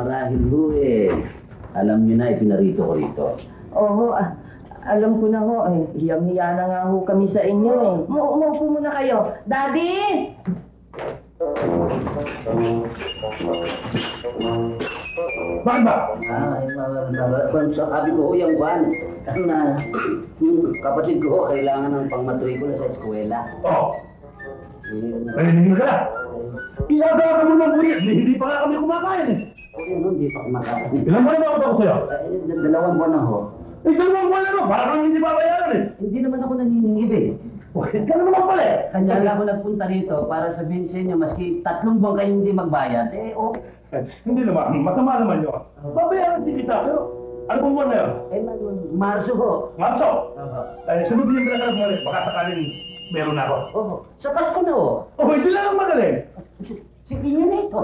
marahil ho alam niyo na ipinarito ko rito. Oo, alam ko na ho eh. Hiyang-hiya na nga ho kami sa inyo eh. Umuupo muna kayo. Daddy! Bakit ba? Sabi ko ho yung buwan. Yung kapatid ko ho, kailangan ng pangmatrikula sa eskwela. Oo. Narinig ka na. Iyagawa ka mo ng buwis. Hindi pa nga kami kumakain eh. Hindi pa kumakain. Ilang buwan na ako sa'yo? 2 buwan na ho. 2 buwan na ako. Para kami hindi babayaran eh. Hindi naman ako naniningib eh. Bakit ka naman pala eh? Kanya lang ako nagpunta rito para sabihin sa inyo, maski 3 buwan kayo hindi magbayad, Hindi naman. Masama naman yun. Babayaran din kita. Pero ano pong buwan na yun? Marso ho. Marso? Sunod yung pinagalag mo rin. Baka sakaling meron ako. Sa Pasko na ho. Hindi lang ang magaling. Sige nyo na ito.